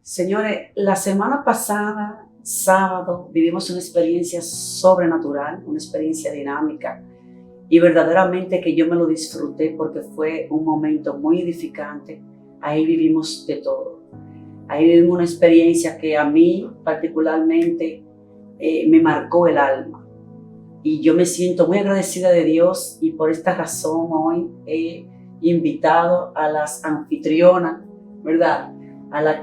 Señores, la semana pasada, sábado, vivimos una experiencia sobrenatural, una experiencia dinámica y verdaderamente que yo me lo disfruté porque fue un momento muy edificante. Ahí vivimos de todo. Ahí vivimos una experiencia que a mí particularmente me marcó el alma. Y yo me siento muy agradecida de Dios y por esta razón hoy he invitado a las anfitrionas, ¿verdad? A la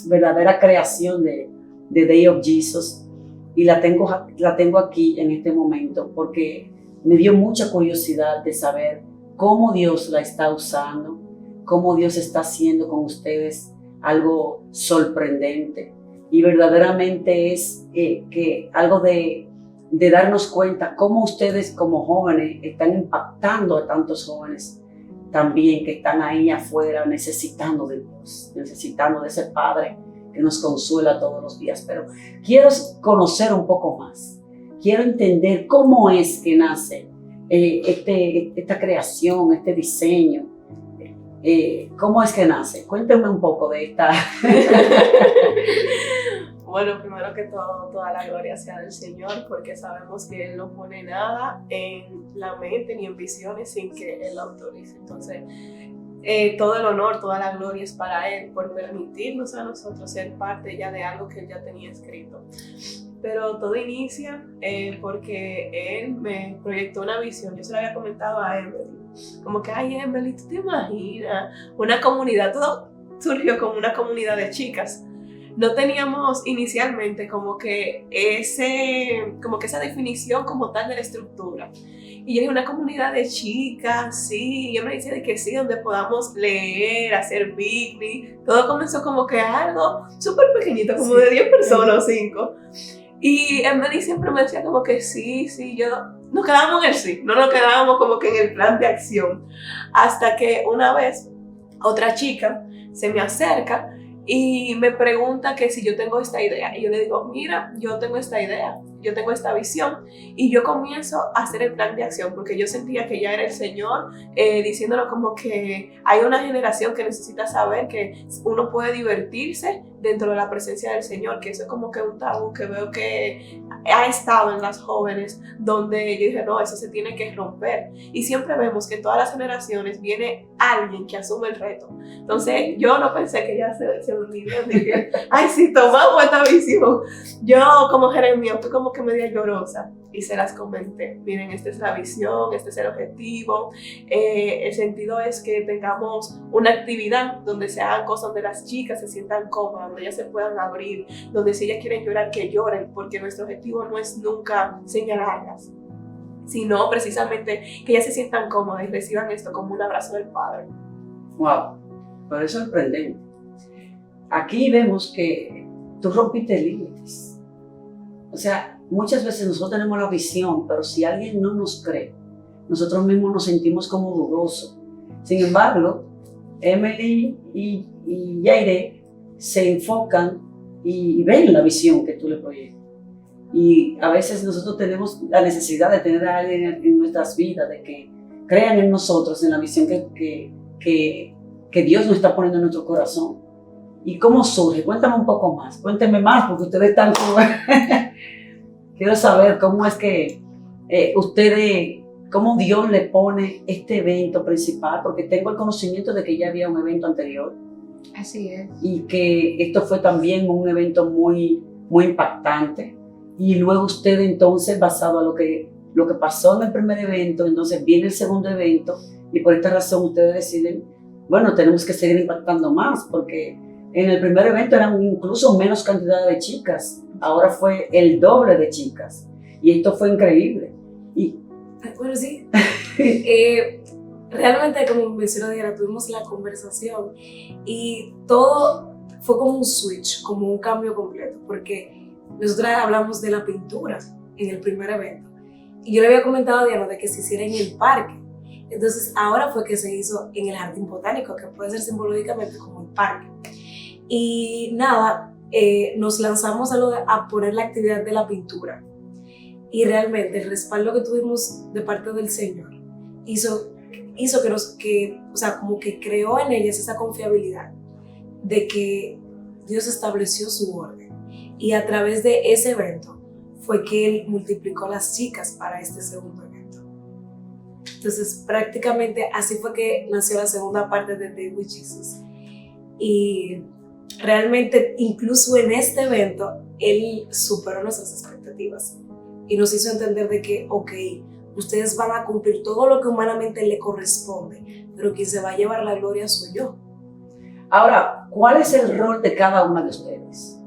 verdadera creación de Day of Jesus, y la tengo aquí en este momento porque me dio mucha curiosidad de saber cómo Dios la está usando, cómo Dios está haciendo con ustedes algo sorprendente, y verdaderamente es que algo de darnos cuenta cómo ustedes como jóvenes están impactando a tantos jóvenes también que están ahí afuera necesitando de Dios, necesitando de ese Padre que nos consuela todos los días. Pero quiero conocer un poco más, quiero entender cómo es que nace esta creación, este diseño. ¿Cómo es que nace? Cuéntame un poco de esta. Bueno, primero que todo, toda la gloria sea del Señor, porque sabemos que Él no pone nada en la mente ni en visiones sin que Él lo autorice. Entonces, todo el honor, toda la gloria es para Él por permitirnos a nosotros ser parte ya de algo que Él ya tenía escrito. Pero todo inicia porque Él me proyectó una visión. Yo se lo había comentado a Emily, como que, ay, Emily, ¿tú te imaginas? Una comunidad, todo surgió como una comunidad de chicas. No teníamos inicialmente como que esa definición como tal de la estructura. Y yo dije, una comunidad de chicas, sí. Y yo me decía de que sí, donde podamos leer, hacer picnic. Todo comenzó como que algo súper pequeñito, como de 10 personas o 5. Y Emily siempre me decía como que sí, nos quedábamos en el sí, no nos quedábamos como que en el plan de acción. Hasta que una vez otra chica se me acerca y me pregunta que si yo tengo esta idea. Y yo le digo, mira, yo tengo esta idea, yo tengo esta visión. Y yo comienzo a hacer el plan de acción, porque yo sentía que ya era el Señor diciéndolo como que hay una generación que necesita saber que uno puede divertirse dentro de la presencia del Señor, que eso es como que un tabú que veo que ha estado en las jóvenes, donde yo dije, no, eso se tiene que romper. Y siempre vemos que en todas las generaciones viene alguien que asume el reto. Entonces yo no pensé que ya se unirían, dije, ay, sí, tomamos esta visión. Yo como Jeremías fui como que media llorosa y se las comenté. Miren, esta es la visión, este es el objetivo. El sentido es que tengamos una actividad donde se hagan cosas donde las chicas se sientan cómodas, donde ellas se puedan abrir, donde si ellas quieren llorar, que lloren, porque nuestro objetivo no es nunca señalarlas, sino precisamente que ellas se sientan cómodas y reciban esto como un abrazo del Padre. Wow, pero es sorprendente. Aquí vemos que tú rompiste límites. O sea, muchas veces nosotros tenemos la visión, pero si alguien no nos cree, nosotros mismos nos sentimos como dudosos. Sin embargo, Emily y Yaire se enfocan y ven la visión que tú le proyectas. Y a veces nosotros tenemos la necesidad de tener a alguien en nuestras vidas, de que crean en nosotros, en la visión que Dios nos está poniendo en nuestro corazón. ¿Y cómo surge? Cuéntame un poco más, cuénteme más, porque ustedes están Quiero saber cómo es que cómo Dios le pone este evento principal, porque tengo el conocimiento de que ya había un evento anterior. Así es. Y que esto fue también un evento muy, muy impactante. Y luego ustedes entonces, basado a lo que pasó en el primer evento, entonces viene el segundo evento, y por esta razón ustedes deciden, bueno, tenemos que seguir impactando más, porque en el primer evento eran incluso menos cantidad de chicas, ahora fue el doble de chicas, y esto fue increíble. Bueno, sí. Realmente, como mencionó Diana, tuvimos la conversación y todo fue como un switch, como un cambio completo, porque nosotros hablamos de la pintura en el primer evento y yo le había comentado a Diana de que se hiciera en el parque. Entonces ahora fue que se hizo en el jardín botánico, que puede ser simbológicamente como el parque. Y nada, nos lanzamos a poner la actividad de la pintura. Y realmente el respaldo que tuvimos de parte del Señor hizo como que creó en ellas esa confiabilidad de que Dios estableció su orden y a través de ese evento fue que Él multiplicó las chicas para este segundo evento. Entonces prácticamente así fue que nació la segunda parte de Day with Jesus. Y realmente incluso en este evento Él superó nuestras expectativas y nos hizo entender de que, ok, ustedes van a cumplir todo lo que humanamente le corresponde, pero quien se va a llevar la gloria soy yo. Ahora, ¿cuál es el rol de cada una de ustedes?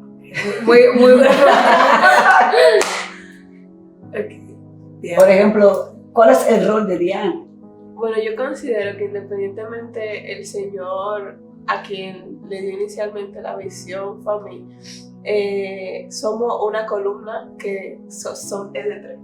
Muy bueno. Okay. Por ejemplo, ¿cuál es el rol de Diana? Bueno, yo considero que independientemente el Señor a quien le dio inicialmente la visión fue a mí, somos una columna que son de tres.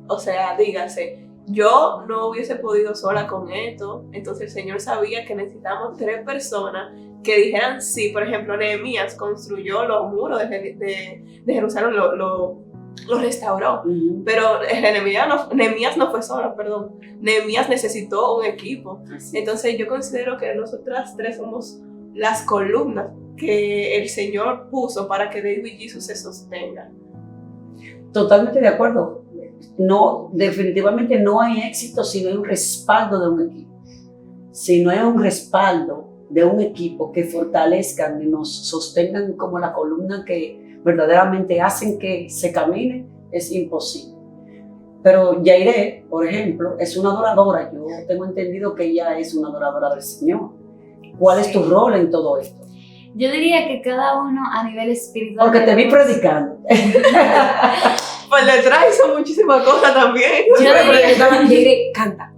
O sea, dígase, yo no hubiese podido sola con esto, entonces el Señor sabía que necesitamos 3 personas que dijeran sí. Por ejemplo, Nehemías construyó los muros de Jerusalén, lo restauró, pero Nehemías no fue solo, perdón. Nehemías necesitó un equipo. Entonces yo considero que nosotras 3 somos las columnas que el Señor puso para que Day with Jesus se sostenga. Totalmente de acuerdo. No, definitivamente no hay éxito si no hay un respaldo de un equipo. Si no hay un respaldo de un equipo que fortalezcan y nos sostengan como la columna que verdaderamente hacen que se camine, es imposible. Pero Yairé, por ejemplo, es una adoradora. Yo tengo entendido que ella es una adoradora del Señor. ¿Cuál es tu rol en todo esto? Yo diría que cada uno a nivel espiritual. Porque te vi predicando. Pues detrás hizo muchísimas cosas también. Yo diré, canta,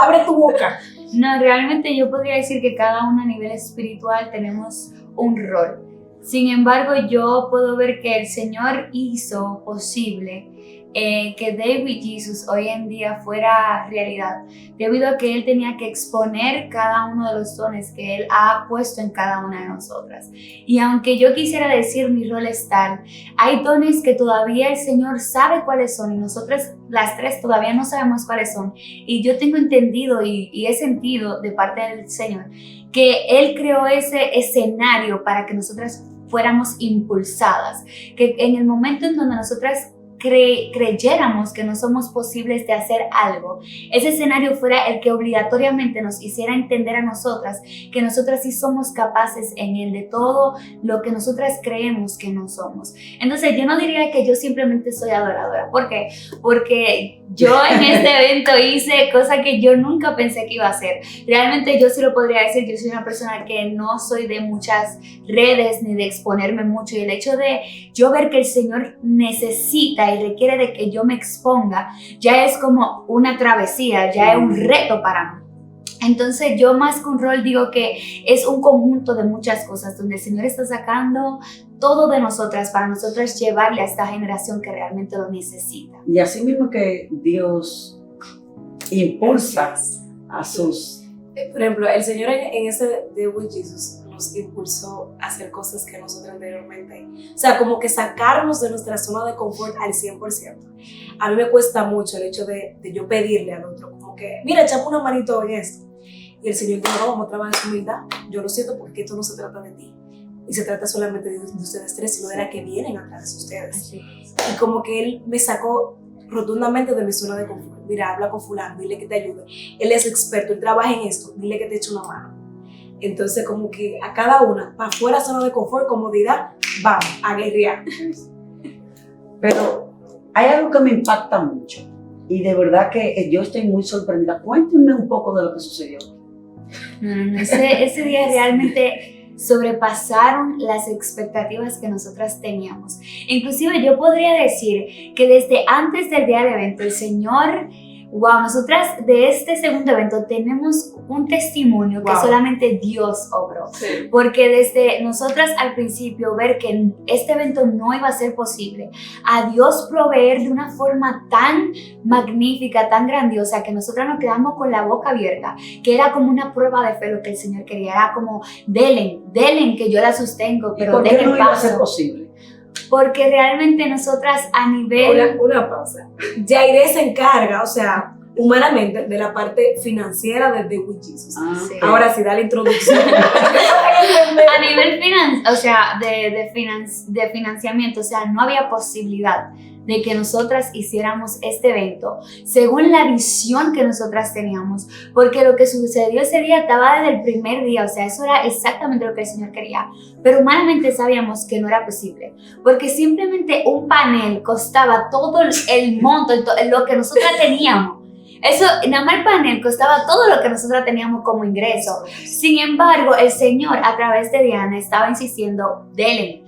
abre tu boca. No, realmente yo podría decir que cada uno a nivel espiritual tenemos un rol. Sin embargo, yo puedo ver que el Señor hizo posible que Day with Jesus hoy en día fuera realidad, debido a que Él tenía que exponer cada uno de los dones que Él ha puesto en cada una de nosotras. Y aunque yo quisiera decir mi rol es tal, hay dones que todavía el Señor sabe cuáles son y nosotras las 3 todavía no sabemos cuáles son. Y yo tengo entendido y he sentido de parte del Señor que Él creó ese escenario para que nosotras fuéramos impulsadas, que en el momento en donde nosotras creyéramos que no somos posibles de hacer algo, ese escenario fuera el que obligatoriamente nos hiciera entender a nosotras que nosotras sí somos capaces en él de todo lo que nosotras creemos que no somos. Entonces yo no diría que yo simplemente soy adoradora. ¿Por qué? Porque yo en este evento hice cosas que yo nunca pensé que iba a hacer. Realmente yo sí lo podría decir, yo soy una persona que no soy de muchas redes ni de exponerme mucho, y el hecho de yo ver que el Señor necesita y requiere de que yo me exponga, ya es como una travesía, ya es un reto para mí. Entonces yo más que un rol digo que es un conjunto de muchas cosas donde el Señor está sacando todo de nosotras para nosotras llevarle a esta generación que realmente lo necesita. Y así mismo que Dios impulsa a sus... Por ejemplo, el Señor en ese Day with Jesus nos impulsó a hacer cosas que nosotros anteriormente, o sea, como que sacarnos de nuestra zona de confort al 100%. A mí me cuesta mucho el hecho de yo pedirle al otro, como que, mira, echame una manito en esto. Y el Señor dijo, no, vamos a trabajar en humildad. Yo lo siento porque esto no se trata de ti. Y se trata solamente de ustedes 3, sino de la que vienen atrás de ustedes. Así. Y como que Él me sacó rotundamente de mi zona de confort. Mira, habla con fulano, dile que te ayude. Él es experto, él trabaja en esto, dile que te eche una mano. Entonces como que a cada una, para fuera de zona de confort, comodidad, vamos a guerrear. Pero hay algo que me impacta mucho y de verdad que yo estoy muy sorprendida. Cuéntenme un poco de lo que sucedió. Ese día realmente sobrepasaron las expectativas que nosotras teníamos. Inclusive yo podría decir que desde antes del día del evento, el Señor, nosotras de este segundo evento tenemos un testimonio que solamente Dios obró. Sí. Porque desde nosotras al principio ver que este evento no iba a ser posible, a Dios proveer de una forma tan magnífica, tan grandiosa, que nosotras nos quedamos con la boca abierta, que era como una prueba de fe lo que el Señor quería, era como, delen, que yo la sostengo, pero ¿Por qué den no el iba a ser paso. posible? Porque realmente nosotras a nivel... Una pausa. Yairé se encarga, o sea, humanamente de la parte financiera de With Jesus. Sí. Ahora sí, da la introducción. A nivel de financiamiento, o sea, no había posibilidad de que nosotras hiciéramos este evento según la visión que nosotras teníamos, porque lo que sucedió ese día estaba desde el primer día, o sea, eso era exactamente lo que el Señor quería, pero humanamente sabíamos que no era posible, porque simplemente un panel costaba todo el monto, lo que nosotras teníamos. Eso, nada más el panel costaba todo lo que nosotros teníamos como ingreso. Sin embargo, el Señor a través de Diana estaba insistiendo, denle,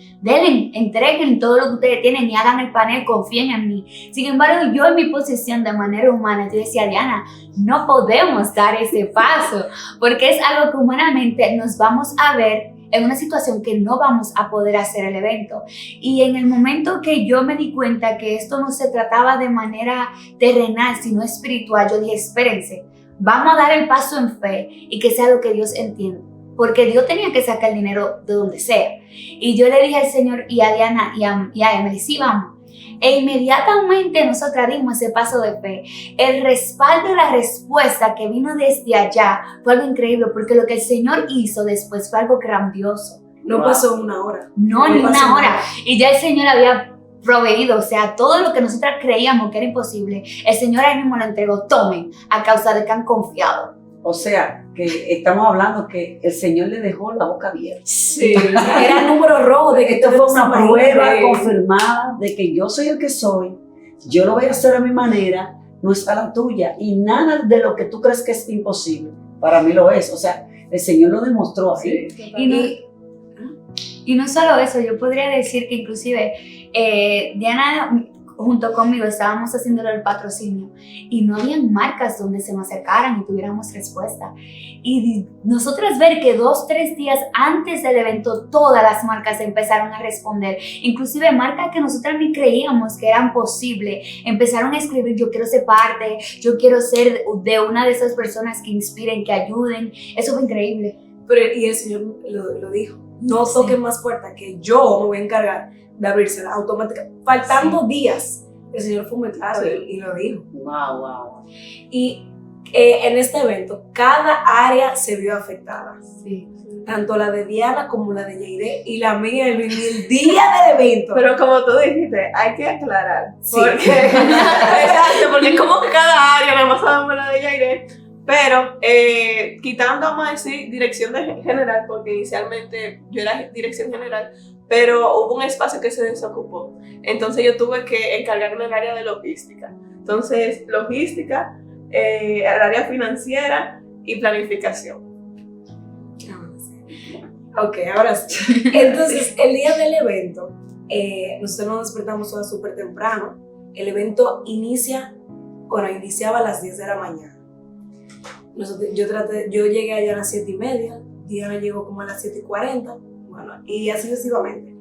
entreguen todo lo que ustedes tienen y hagan el panel, confíen en mí. Sin embargo, yo en mi posición de manera humana, yo decía, Diana, no podemos dar ese paso, porque es algo que humanamente nos vamos a ver en una situación que no vamos a poder hacer el evento. Y en el momento que yo me di cuenta que esto no se trataba de manera terrenal, sino espiritual, yo dije, espérense, vamos a dar el paso en fe y que sea lo que Dios entiende. Porque Dios tenía que sacar el dinero de donde sea. Y yo le dije al Señor y a Diana y a Emily, sí, vamos. E inmediatamente nosotros dimos ese paso de fe. El respaldo y la respuesta que vino desde allá fue algo increíble, porque lo que el Señor hizo después fue algo grandioso. No pasó una hora. No, ni una hora. Y ya el Señor había proveído, o sea, todo lo que nosotros creíamos que era imposible, el Señor ahí mismo lo entregó, tomen, a causa de que han confiado. O sea, que estamos hablando que el Señor le dejó la boca abierta. Sí. Era el número rojo de que Esto fue una prueba sí. confirmada de que yo soy el que soy, yo lo voy a hacer a mi manera, no es a la tuya, y nada de lo que tú crees que es imposible, para mí lo es. O sea, el Señor lo demostró así. Sí, Y no solo eso, yo podría decir que inclusive Diana junto conmigo estábamos haciéndolo el patrocinio y no habían marcas donde se nos acercaran y tuviéramos respuesta. Y nosotras ver que 2-3 días antes del evento todas las marcas empezaron a responder, inclusive marcas que nosotras ni creíamos que eran posibles, empezaron a escribir, yo quiero ser parte, yo quiero ser de una de esas personas que inspiren, que ayuden. Eso fue increíble. Pero, y el Señor lo dijo, no toquen más puertas, que yo me voy a encargar de abrírsela automáticamente. Faltando días, el Señor fue muy claro y lo dijo. Wow. Y en este evento, cada área se vio afectada. Sí. Tanto la de Diana como la de Yairé y la mía en el día del evento. Pero como tú dijiste, hay que aclarar. Sí. Exacto, porque como cada área, nada más sabemos la de Yairé. Pero quitando, vamos a decir, dirección general, porque inicialmente yo era dirección general, pero hubo un espacio que se desocupó. Entonces yo tuve que encargarme del área de logística. Entonces, logística, el área financiera y planificación. Ok, ahora sí. Entonces, el día del evento, nosotros nos despertamos todas súper temprano. El evento iniciaba a las 10 de la mañana. Yo llegué allá a las 7:30, Diana llegó como a las 7:40, bueno, y así sucesivamente.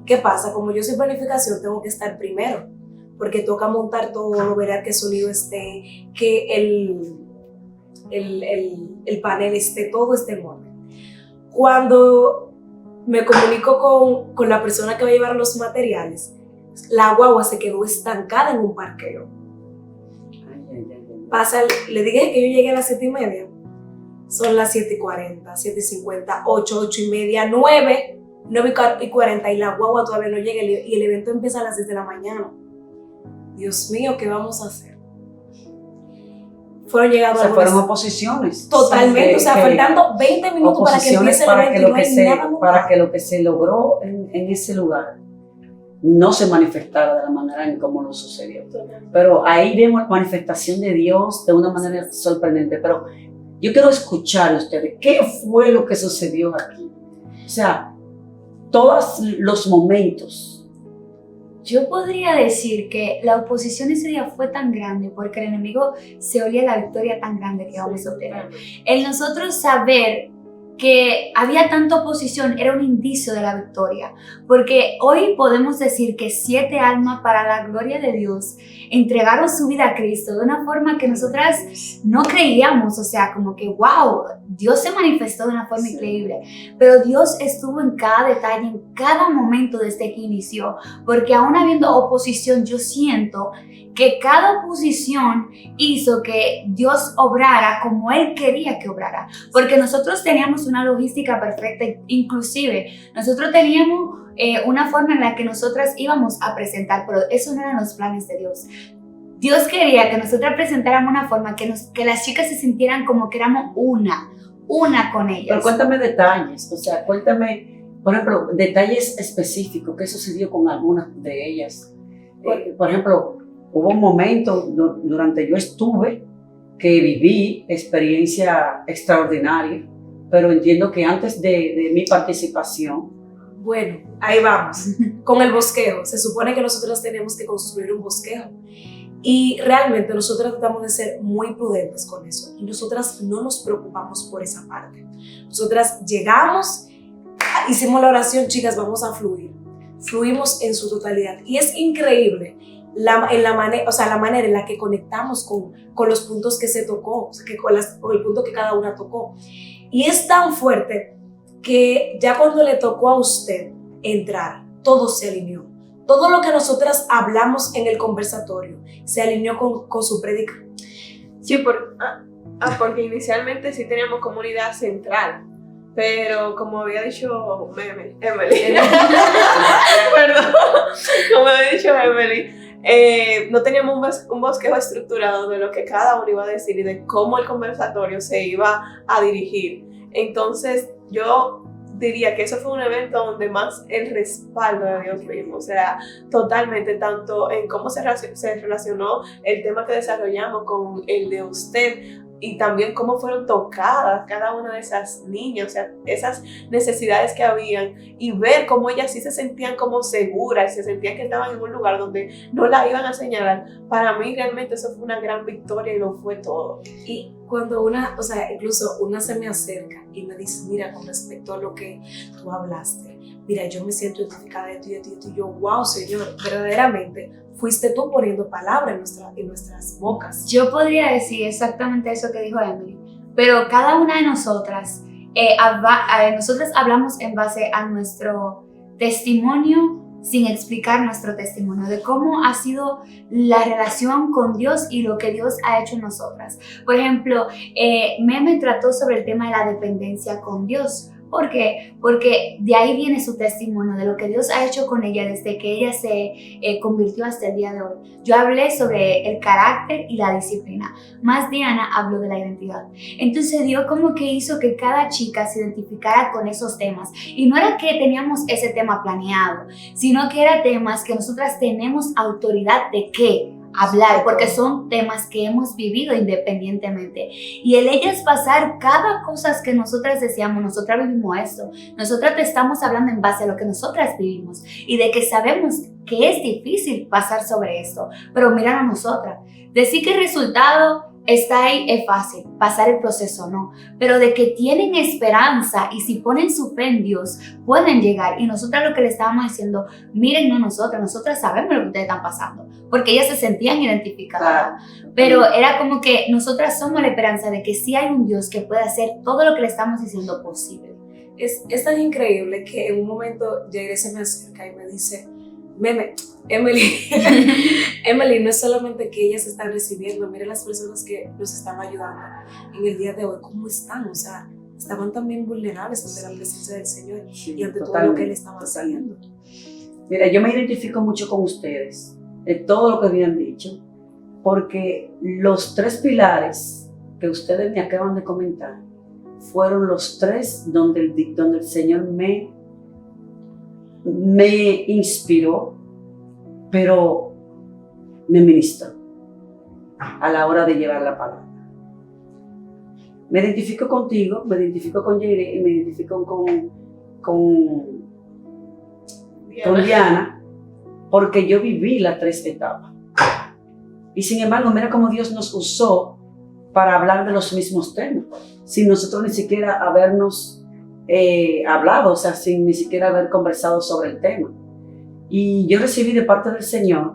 ¿Qué pasa? Como yo soy planificación, tengo que estar primero, porque toca montar todo, ver que el sonido esté, que el panel esté, todo esté en orden. Cuando me comunico con la persona que va a llevar los materiales, la guagua se quedó estancada en un parqueo. Le dije que yo llegué a las 7:30, son las 7:40, 7:50, 8:30, 9:40 y la guagua todavía no llega y el evento empieza a las 10 de la mañana. Dios mío, ¿qué vamos a hacer? Fueron llegando fueron oposiciones. Totalmente, o sea, faltando 20 minutos para que empiece el evento para que lo que se logró en ese lugar no se manifestara de la manera en cómo lo sucedió. Pero ahí vemos la manifestación de Dios de una manera sorprendente. Pero yo quiero escuchar a ustedes, ¿qué fue lo que sucedió aquí? O sea, todos los momentos. Yo podría decir que la oposición ese día fue tan grande porque el enemigo se olía la victoria tan grande que vamos a obtener. El nosotros saber que había tanta oposición era un indicio de la victoria, porque hoy podemos decir que 7 almas para la gloria de Dios entregaron su vida a Cristo de una forma que nosotras no creíamos, o sea, como que wow, Dios se manifestó de una forma increíble, pero Dios estuvo en cada detalle, en cada momento desde que inició, porque aún habiendo oposición, yo siento que cada oposición hizo que Dios obrara como Él quería que obrara, porque nosotros teníamos una logística perfecta, inclusive nosotros teníamos una forma en la que nosotras íbamos a presentar, pero eso no eran los planes de Dios. Dios quería que nosotras presentáramos una forma que las chicas se sintieran como que éramos una con ellas. Pero cuéntame detalles, o sea, cuéntame, por ejemplo, detalles específicos, qué sucedió con algunas de ellas. Por ejemplo, hubo un momento durante yo estuve que viví experiencia extraordinaria, pero entiendo que antes de mi participación. Bueno, ahí vamos, con el bosquejo. Se supone que nosotros tenemos que construir un bosquejo y realmente nosotros tratamos de ser muy prudentes con eso y nosotras no nos preocupamos por esa parte. Nosotras llegamos, hicimos la oración, chicas, vamos a fluir. Fluimos en su totalidad y es increíble la manera en la que conectamos con los puntos que se tocó, o sea, con el punto que cada una tocó. Y es tan fuerte que ya cuando le tocó a usted entrar, todo se alineó. Todo lo que nosotras hablamos en el conversatorio se alineó con su prédica. Sí, porque inicialmente sí teníamos comunidad central, pero como había dicho Emily, perdón, como había dicho Emily, no teníamos un bosquejo estructurado de lo que cada uno iba a decir y de cómo el conversatorio se iba a dirigir. Entonces yo diría que eso fue un evento donde más el respaldo de Dios vimos, o sea, totalmente, tanto en cómo se relacionó el tema que desarrollamos con el de usted y también cómo fueron tocadas cada una de esas niñas, o sea, esas necesidades que habían y ver cómo ellas sí se sentían como seguras, se sentían que estaban en un lugar donde no la iban a señalar. Para mí realmente eso fue una gran victoria y lo fue todo. Y cuando incluso una se me acerca y me dice, mira, con respecto a lo que tú hablaste, mira, yo me siento identificada de ti, y yo, wow, Señor, verdaderamente fuiste tú poniendo palabras en nuestras bocas. Yo podría decir exactamente eso que dijo Emily, pero cada una de nosotras, nosotras hablamos en base a nuestro testimonio sin explicar nuestro testimonio, de cómo ha sido la relación con Dios y lo que Dios ha hecho en nosotras. Por ejemplo, Meme trató sobre el tema de la dependencia con Dios. ¿Por qué? Porque de ahí viene su testimonio, de lo que Dios ha hecho con ella desde que ella se convirtió hasta el día de hoy. Yo hablé sobre el carácter y la disciplina, más Diana habló de la identidad. Entonces Dios como que hizo que cada chica se identificara con esos temas. Y no era que teníamos ese tema planeado, sino que eran temas que nosotras tenemos autoridad de qué hablar, porque son temas que hemos vivido independientemente. Y el ellas pasar cada cosa que nosotras decíamos, nosotras vivimos esto, nosotras te estamos hablando en base a lo que nosotras vivimos y de que sabemos que es difícil pasar sobre esto, pero mirar a nosotras, decir que el resultado está ahí es fácil, pasar el proceso no, pero de que tienen esperanza y si ponen su fe en Dios pueden llegar. Y nosotras lo que le estábamos diciendo, miren, no nosotras sabemos lo que ustedes están pasando, porque ellas se sentían identificadas, pero era como que nosotras somos la esperanza de que sí hay un Dios que puede hacer todo lo que le estamos diciendo posible. Es tan increíble que en un momento Jair se me acerca y me dice, Emily, no es solamente que ellas están recibiendo, mire las personas que nos están ayudando en el día de hoy, ¿cómo están? O sea, estaban también vulnerables ante la presencia del Señor y ante todo lo que Él estaba haciendo. Mira, yo me identifico mucho con ustedes, en todo lo que habían dicho, porque los 3 pilares que ustedes me acaban de comentar fueron los 3 donde el Señor me inspiró, pero me ministró a la hora de llevar la palabra. Me identifico contigo, me identifico con Jair y me identifico con Diana, porque yo viví las 3 etapas. Y sin embargo, mira cómo Dios nos usó para hablar de los mismos temas, sin nosotros ni siquiera habernos hablado, o sea, sin ni siquiera haber conversado sobre el tema. Y yo recibí de parte del Señor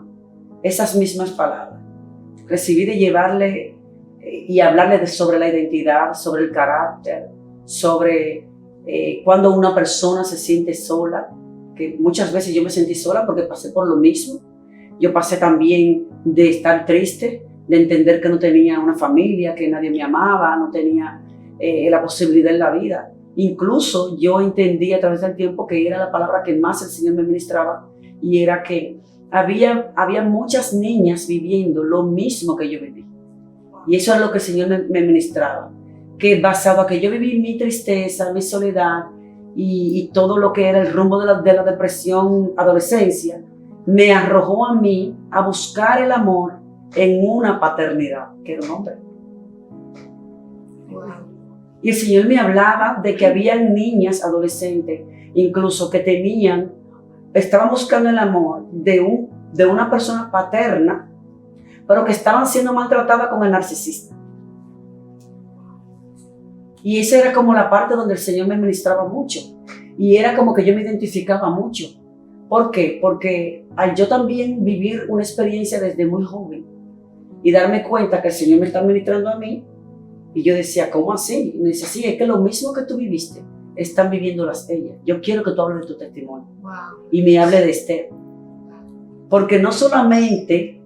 esas mismas palabras. Recibí de llevarle y hablarle sobre la identidad, sobre el carácter, sobre cuando una persona se siente sola, que muchas veces yo me sentí sola porque pasé por lo mismo. Yo pasé también de estar triste, de entender que no tenía una familia, que nadie me amaba, no tenía la posibilidad en la vida. Incluso yo entendí a través del tiempo que era la palabra que más el Señor me ministraba, y era que había muchas niñas viviendo lo mismo que yo viví. Y eso es lo que el Señor me ministraba, que basado a que yo viví mi tristeza, mi soledad y todo lo que era el rumbo de la depresión adolescencia, me arrojó a mí a buscar el amor en una paternidad, que era un hombre. Y el Señor me hablaba de que había niñas, adolescentes, incluso que estaban buscando el amor de una persona paterna, pero que estaban siendo maltratadas con el narcisista. Y esa era como la parte donde el Señor me ministraba mucho. Y era como que yo me identificaba mucho. ¿Por qué? Porque al yo también vivir una experiencia desde muy joven y darme cuenta que el Señor me está ministrando a mí, y yo decía, ¿cómo así? Y me dice, sí, es que lo mismo que tú viviste, están viviendo ellas. Yo quiero que tú hables de tu testimonio. Wow. Y me hable de Esther. Porque no solamente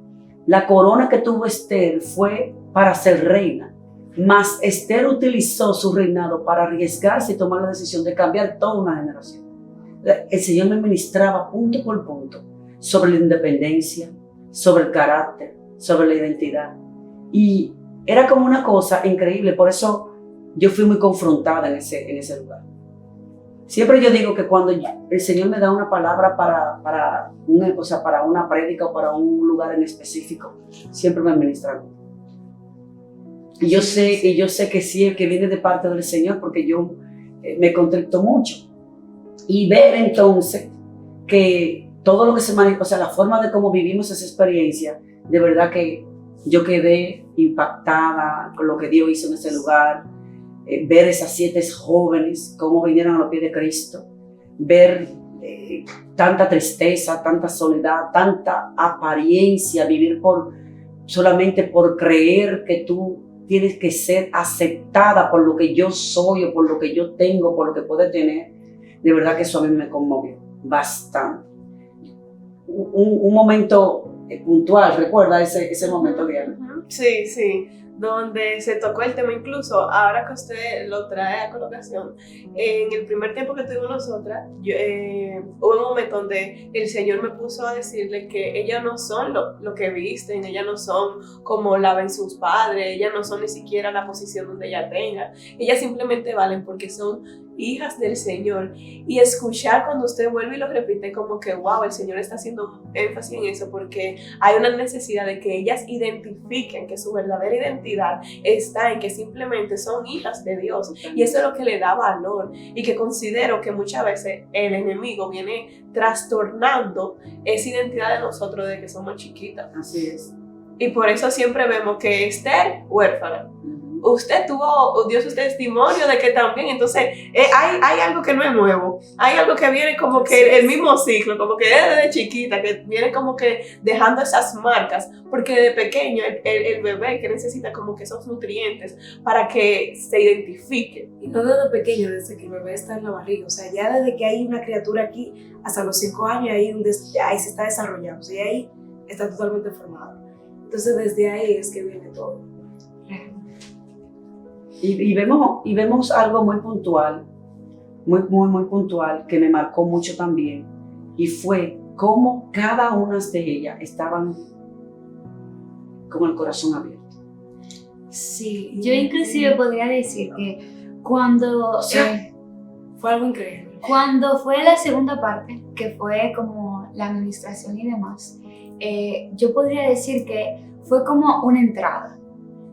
la corona que tuvo Esther fue para ser reina, mas Esther utilizó su reinado para arriesgarse y tomar la decisión de cambiar toda una generación. El Señor me ministraba punto por punto sobre la independencia, sobre el carácter, sobre la identidad. Y era como una cosa increíble, por eso yo fui muy confrontada en ese lugar. Siempre yo digo que cuando el Señor me da una palabra para una prédica o para un lugar en específico, siempre me ministra. Y yo sé que sí, que viene de parte del Señor, porque yo me contrito mucho. Y ver entonces que todo lo que se maneja, o sea, la forma de cómo vivimos esa experiencia, de verdad que yo quedé impactada con lo que Dios hizo en ese lugar. Ver esas 7 jóvenes, cómo vinieron a los pies de Cristo, ver tanta tristeza, tanta soledad, tanta apariencia, vivir solamente por creer que tú tienes que ser aceptada por lo que yo soy o por lo que yo tengo, por lo que puedo tener. De verdad que eso a mí me conmovió bastante. Un momento puntual, ¿recuerda ese momento, Diana? Sí, sí, donde se tocó el tema, incluso ahora que usted lo trae a colocación, en el primer tiempo que tuvimos nosotras, hubo un momento donde el Señor me puso a decirle que ellas no son lo que visten, ellas no son como la ven sus padres, ellas no son ni siquiera la posición donde ella tenga, ellas simplemente valen porque son hijas del Señor. Y escuchar cuando usted vuelve y lo repite, como que wow, el Señor está haciendo énfasis en eso, porque hay una necesidad de que ellas identifiquen que su verdadera identidad está en que simplemente son hijas de Dios, y eso es lo que le da valor, y que considero que muchas veces el enemigo viene trastornando esa identidad de nosotros desde que somos chiquitas. Así es. Y por eso siempre vemos que Esther, huérfana, usted dio su testimonio de que también, entonces hay algo que no es nuevo, hay algo que viene como que el mismo ciclo, como que desde chiquita, que viene como que dejando esas marcas, porque de pequeño el bebé que necesita como que esos nutrientes para que se identifique. Y no desde pequeño, desde que el bebé está en la barriga, o sea, ya desde que hay una criatura aquí hasta los 5 años, ahí se está desarrollando, o sea, ahí está totalmente formado. Entonces desde ahí es que viene todo. Y vemos algo muy puntual, muy puntual, que me marcó mucho también, y fue cómo cada una de ellas estaban con el corazón abierto. Sí, yo inclusive podría decir que cuando fue algo increíble. Cuando fue la segunda parte, que fue como la administración y demás, yo podría decir que fue como una entrada.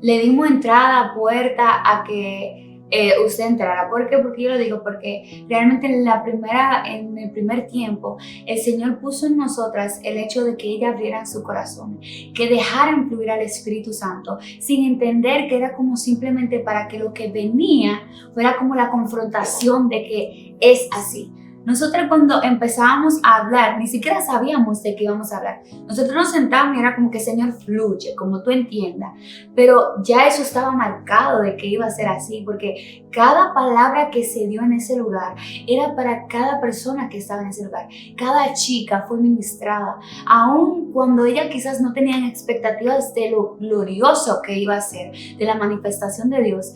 Le dimos entrada, puerta a que usted entrara. ¿Por qué? Porque yo lo digo, porque realmente en el primer tiempo, el Señor puso en nosotras el hecho de que ella abriera su corazón, que dejaran fluir al Espíritu Santo, sin entender que era como simplemente para que lo que venía fuera como la confrontación de que es así. Nosotros cuando empezábamos a hablar, ni siquiera sabíamos de qué íbamos a hablar. Nosotros nos sentábamos y era como que Señor fluye, como tú entiendas. Pero ya eso estaba marcado de que iba a ser así, porque cada palabra que se dio en ese lugar era para cada persona que estaba en ese lugar. Cada chica fue ministrada, aun cuando ella quizás no tenían expectativas de lo glorioso que iba a ser, de la manifestación de Dios.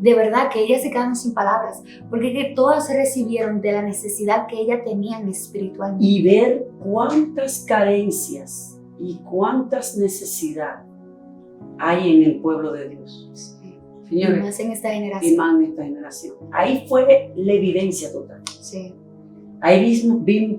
De verdad que ellas se quedaron sin palabras, porque que todas recibieron de la necesidad que ella tenían espiritualmente. Y ver cuántas carencias y cuántas necesidades hay en el pueblo de Dios. Señores, Y más en esta y generación. más en esta generación. Ahí fue la evidencia total. Sí. Ahí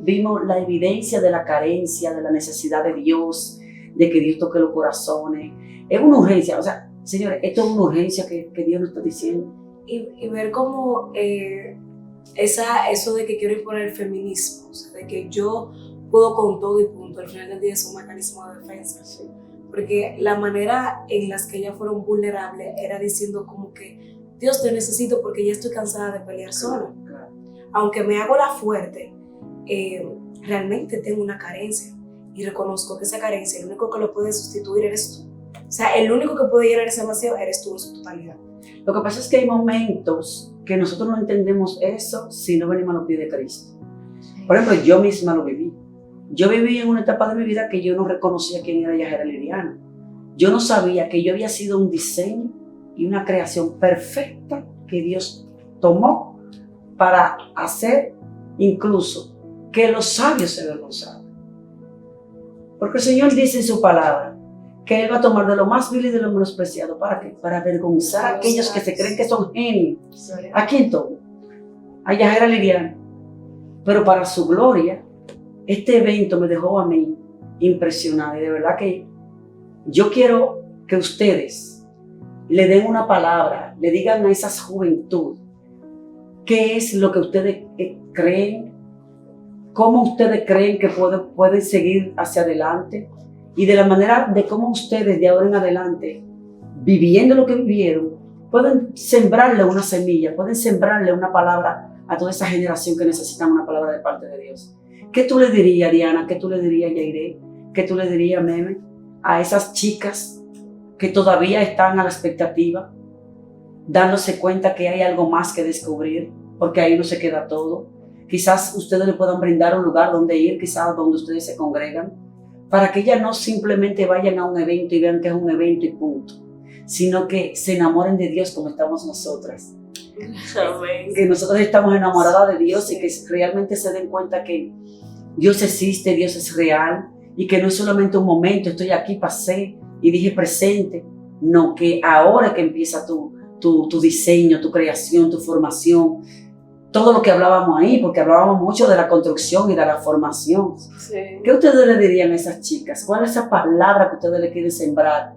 vimos la evidencia de la carencia, de la necesidad de Dios, de que Dios toque los corazones. Es una urgencia, o sea, señores, esto es una urgencia que Dios nos está diciendo. Y ver cómo eso de que quiero imponer el feminismo, o sea, de que yo puedo con todo y punto, al final del día es un mecanismo de defensa. Sí. Porque la manera en las que ellas fueron vulnerables era diciendo como que Dios, te necesito porque ya estoy cansada de pelear sola. Claro. Aunque me hago la fuerte, realmente tengo una carencia y reconozco que esa carencia, el único que lo puede sustituir eres tú. O sea, el único que puede llenar ese vacío eres tú en su totalidad. Lo que pasa es que hay momentos que nosotros no entendemos eso si no venimos a los pies de Cristo. Por ejemplo, yo misma lo viví. Yo viví en una etapa de mi vida que yo no reconocía quién era Yajaira Liriano. Yo no sabía que yo había sido un diseño y una creación perfecta que Dios tomó para hacer incluso que los sabios se avergonzaran. Porque el Señor dice en su palabra que Él va a tomar de lo más vil y de lo menospreciado. ¿Para qué? Para avergonzar a aquellos que se creen que son genios. ¿A quién toma? A Yajaira Liriano. Pero para su gloria, este evento me dejó a mí impresionada. Y de verdad que yo quiero que ustedes le den una palabra, le digan a esas juventud qué es lo que ustedes creen, cómo ustedes creen que pueden seguir hacia adelante y de la manera de cómo ustedes de ahora en adelante, viviendo lo que vivieron, pueden sembrarle una semilla, pueden sembrarle una palabra a toda esa generación que necesita una palabra de parte de Dios. ¿Qué tú le dirías, Diana? ¿Qué tú le dirías, Yairé? ¿Qué tú le dirías, Meme? A esas chicas que todavía están a la expectativa, dándose cuenta que hay algo más que descubrir, porque ahí no se queda todo. Quizás ustedes le puedan brindar un lugar donde ir, quizás donde ustedes se congregan, para que ellas no simplemente vayan a un evento y vean que es un evento y punto, sino que se enamoren de Dios como estamos nosotras. Amén. Que nosotros estamos enamoradas de Dios y que realmente se den cuenta que Dios existe, Dios es real y que no es solamente un momento, estoy aquí, pasé y dije presente. No, que ahora que empieza tu diseño, tu creación, tu formación, todo lo que hablábamos ahí, porque hablábamos mucho de la construcción y de la formación. Sí. ¿Qué ustedes le dirían a esas chicas? ¿Cuál es esa palabra que ustedes le quieren sembrar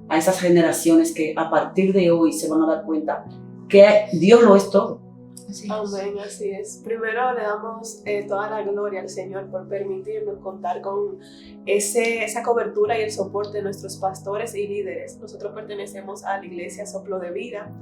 a esas generaciones que a partir de hoy se van a dar cuenta que Dios lo es todo? Amén, así es. Primero le damos toda la gloria al Señor por permitirnos contar con esa cobertura y el soporte de nuestros pastores y líderes. Nosotros pertenecemos a la Iglesia Soplo de Vida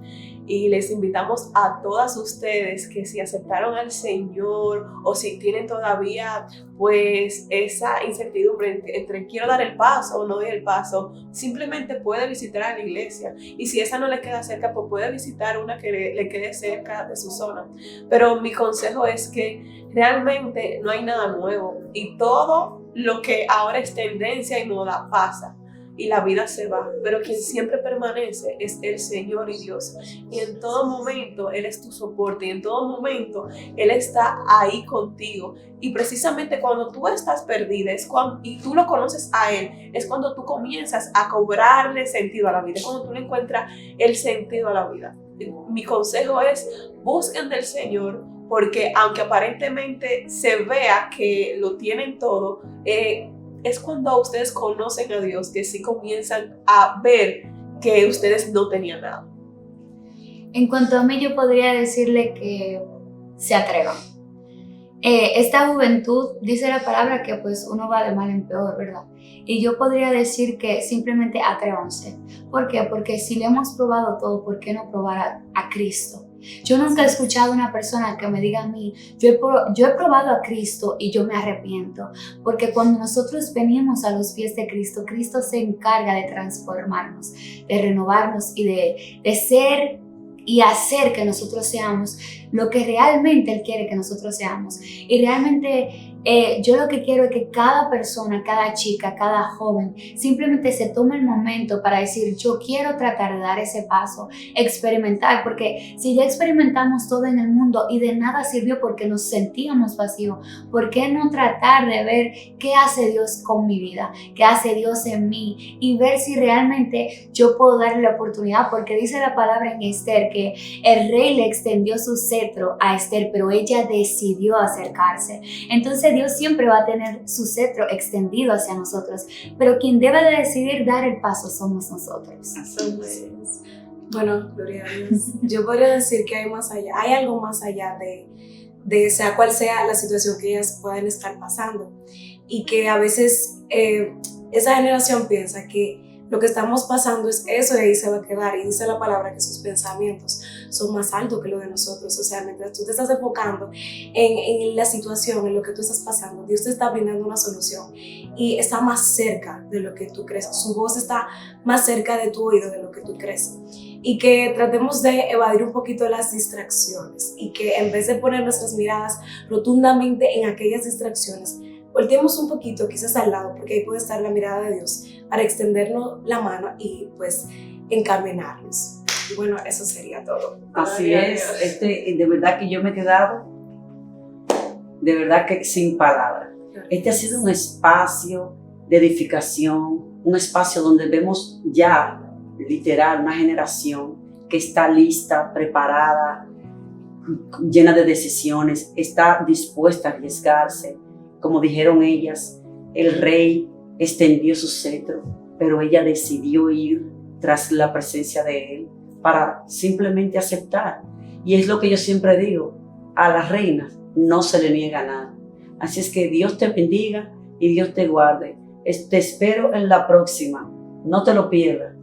y les invitamos a todas ustedes que si aceptaron al Señor o si tienen todavía pues esa incertidumbre entre quiero dar el paso o no doy el paso, simplemente puede visitar a la iglesia y si esa no le queda cerca pues puede visitar una que le quede cerca de su zona. Pero mi consejo es que realmente no hay nada nuevo y todo lo que ahora es tendencia y moda pasa y la vida se va, pero quien siempre permanece es el Señor y Dios, y en todo momento Él es tu soporte y en todo momento Él está ahí contigo, y precisamente cuando tú estás perdida y tú lo conoces a Él, es cuando tú comienzas a cobrarle sentido a la vida, es cuando tú le encuentras el sentido a la vida. Mi consejo es busquen del Señor, porque aunque aparentemente se vea que lo tienen todo, es cuando ustedes conocen a Dios que sí comienzan a ver que ustedes no tenían nada. En cuanto a mí, yo podría decirle que se atrevan. Esta juventud, dice la palabra que pues uno va de mal en peor, ¿verdad? Y yo podría decir que simplemente atrévanse. ¿Por qué? Porque si le hemos probado todo, ¿por qué no probar a Cristo? Yo nunca he escuchado a una persona que me diga a mí, yo he probado a Cristo y yo me arrepiento, porque cuando nosotros venimos a los pies de Cristo, Cristo se encarga de transformarnos, de renovarnos y de ser y hacer que nosotros seamos lo que realmente Él quiere que nosotros seamos. Y realmente yo lo que quiero es que cada persona, cada chica, cada joven simplemente se tome el momento para decir, yo quiero tratar de dar ese paso, experimentar, porque si ya experimentamos todo en el mundo y de nada sirvió porque nos sentíamos vacíos, ¿por qué no tratar de ver qué hace Dios con mi vida, qué hace Dios en mí y ver si realmente yo puedo darle la oportunidad? Porque dice la palabra en Esther que el rey le extendió su cetro a Esther, pero ella decidió acercarse. Entonces Dios siempre va a tener su cetro extendido hacia nosotros, pero quien debe de decidir dar el paso somos nosotros. Bueno, gloria a Dios. Yo podría decir que hay más allá, hay algo más allá de sea cual sea la situación que ellas puedan estar pasando, y que a veces esa generación piensa que lo que estamos pasando es eso y ahí se va a quedar, y dice la palabra que sus pensamientos son más altos que los de nosotros. O sea, mientras tú te estás enfocando en la situación, en lo que tú estás pasando, Dios te está brindando una solución y está más cerca de lo que tú crees. Su voz está más cerca de tu oído de lo que tú crees. Y que tratemos de evadir un poquito las distracciones, y que en vez de poner nuestras miradas rotundamente en aquellas distracciones, volteemos un poquito quizás al lado, porque ahí puede estar la mirada de Dios para extendernos la mano y pues encaminarnos. Y bueno, eso sería todo. Así es, de verdad que yo me he quedado, de verdad que sin palabras. Este ha sido un espacio de edificación, un espacio donde vemos ya, literal, una generación que está lista, preparada, llena de decisiones, está dispuesta a arriesgarse. Como dijeron ellas, el rey extendió su cetro, pero ella decidió ir tras la presencia de él para simplemente aceptar. Y es lo que yo siempre digo, a las reinas no se le niega nada. Así es que Dios te bendiga y Dios te guarde. Te espero en la próxima, no te lo pierdas.